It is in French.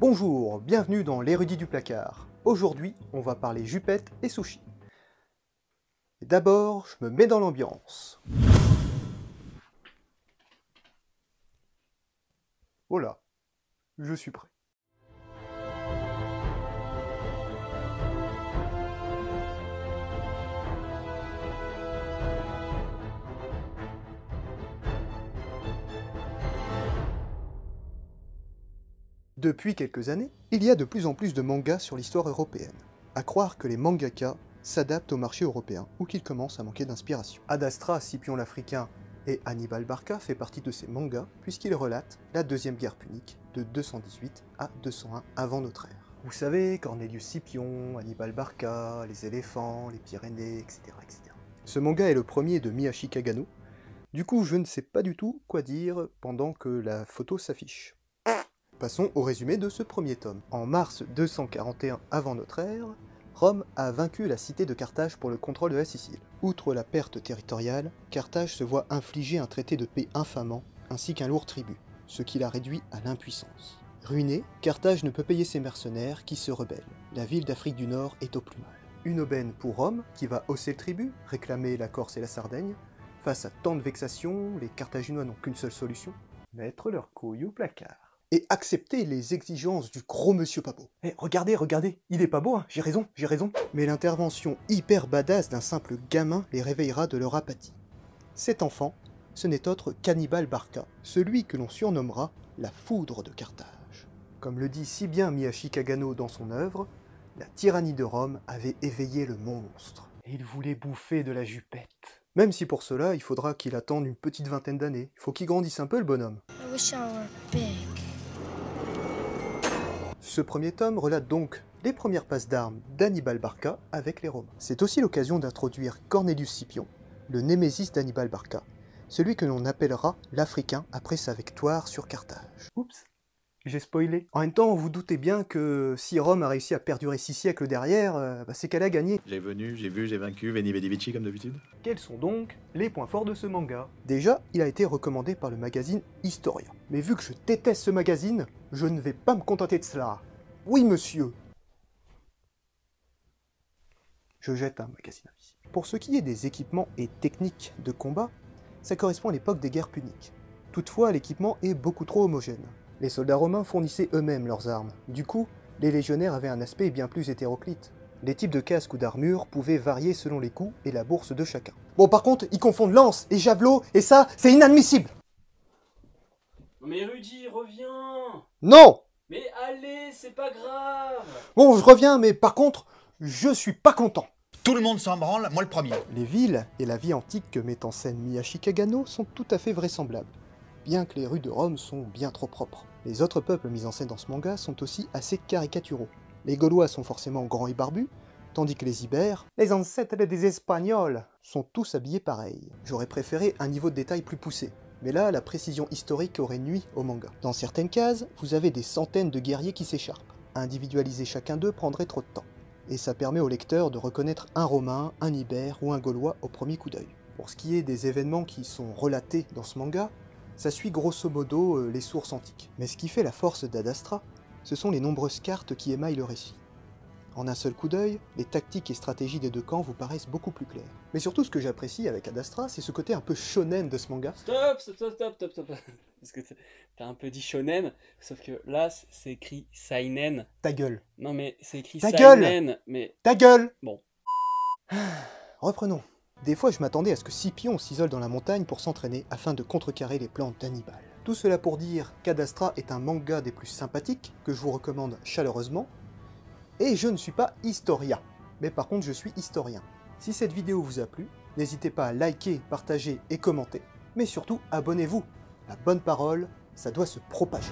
Bonjour, bienvenue dans l'érudit du placard. Aujourd'hui, on va parler jupette et sushi. Et d'abord, je me mets dans l'ambiance. Voilà, je suis prêt. Depuis quelques années, il y a de plus en plus de mangas sur l'histoire européenne. À croire que les mangaka s'adaptent au marché européen ou qu'ils commencent à manquer d'inspiration. Ad Astra, Scipion l'Africain et Hannibal Barca fait partie de ces mangas puisqu'ils relatent la deuxième guerre punique de 218 à 201 avant notre ère. Vous savez, Cornelius Scipion, Hannibal Barca, les éléphants, les Pyrénées, etc., etc. Ce manga est le premier de Miyashi Kagano. Du coup, je ne sais pas du tout quoi dire pendant que la photo s'affiche. Passons au résumé de ce premier tome. En mars 241 avant notre ère, Rome a vaincu la cité de Carthage pour le contrôle de la Sicile. Outre la perte territoriale, Carthage se voit infliger un traité de paix infamant ainsi qu'un lourd tribut, ce qui la réduit à l'impuissance. Ruinée, Carthage ne peut payer ses mercenaires qui se rebellent. La ville d'Afrique du Nord est au plus mal. Une aubaine pour Rome qui va hausser le tribut, réclamer la Corse et la Sardaigne. Face à tant de vexations, les Carthaginois n'ont qu'une seule solution, mettre leurs couilles au placard. Et accepter les exigences du gros monsieur pas beau. Eh, regardez, il est pas beau, hein, j'ai raison. Mais l'intervention hyper badass d'un simple gamin les réveillera de leur apathie. Cet enfant, ce n'est autre qu'Hannibal Barca, celui que l'on surnommera la foudre de Carthage. Comme le dit si bien Miyashi Kagano dans son œuvre, la tyrannie de Rome avait éveillé le monstre. Et il voulait bouffer de la jupette. Même si pour cela, il faudra qu'il attende une petite vingtaine d'années. Il faut qu'il grandisse un peu le bonhomme. I wish I were big. Ce premier tome relate donc les premières passes d'armes d'Hannibal Barca avec les Romains. C'est aussi l'occasion d'introduire Cornelius Scipion, le némésis d'Hannibal Barca, celui que l'on appellera l'Africain après sa victoire sur Carthage. Oups, j'ai spoilé. En même temps, vous doutez bien que si Rome a réussi à perdurer 6 siècles derrière, c'est qu'elle a gagné. J'ai vu, j'ai vaincu, Veni Vidi Vici comme d'habitude. Quels sont donc les points forts de ce manga? Déjà, il a été recommandé par le magazine Historia. Mais vu que je déteste ce magazine, je ne vais pas me contenter de cela. Oui, monsieur. Je jette un magazine ici. Pour ce qui est des équipements et techniques de combat, ça correspond à l'époque des guerres puniques. Toutefois, l'équipement est beaucoup trop homogène. Les soldats romains fournissaient eux-mêmes leurs armes. Du coup, les légionnaires avaient un aspect bien plus hétéroclite. Les types de casques ou d'armure pouvaient varier selon les coups et la bourse de chacun. Bon, par contre, ils confondent lance et javelot, et ça, c'est inadmissible. Mais Rudy, reviens! Non! Mais allez, c'est pas grave! Bon, je reviens, mais par contre, je suis pas content. Tout le monde s'en branle, moi le premier. Les villes et la vie antique que met en scène Miyashi Kagano sont tout à fait vraisemblables, bien que les rues de Rome sont bien trop propres. Les autres peuples mis en scène dans ce manga sont aussi assez caricaturaux. Les Gaulois sont forcément grands et barbus, tandis que les Ibères, les ancêtres des Espagnols, sont tous habillés pareil. J'aurais préféré un niveau de détail plus poussé, mais là, la précision historique aurait nui au manga. Dans certaines cases, vous avez des centaines de guerriers qui s'écharpent. Individualiser chacun d'eux prendrait trop de temps, et ça permet au lecteur de reconnaître un Romain, un Ibère ou un Gaulois au premier coup d'œil. Pour ce qui est des événements qui sont relatés dans ce manga, ça suit grosso modo les sources antiques. Mais ce qui fait la force d'Ad Astra, ce sont les nombreuses cartes qui émaillent le récit. En un seul coup d'œil, les tactiques et stratégies des deux camps vous paraissent beaucoup plus claires. Mais surtout, ce que j'apprécie avec Ad Astra, c'est ce côté un peu shonen de ce manga. Stop. Parce que t'as un peu dit shonen, sauf que là, c'est écrit seinen. Ta gueule. Non mais c'est écrit Ta seinen, gueule mais... Ta gueule! Bon. Reprenons. Des fois, je m'attendais à ce que Scipion s'isole dans la montagne pour s'entraîner afin de contrecarrer les plans d'Hannibal. Tout cela pour dire qu'Ad Astra est un manga des plus sympathiques, que je vous recommande chaleureusement, et je ne suis pas historien, mais par contre je suis historien. Si cette vidéo vous a plu, n'hésitez pas à liker, partager et commenter, mais surtout abonnez-vous. La bonne parole, ça doit se propager.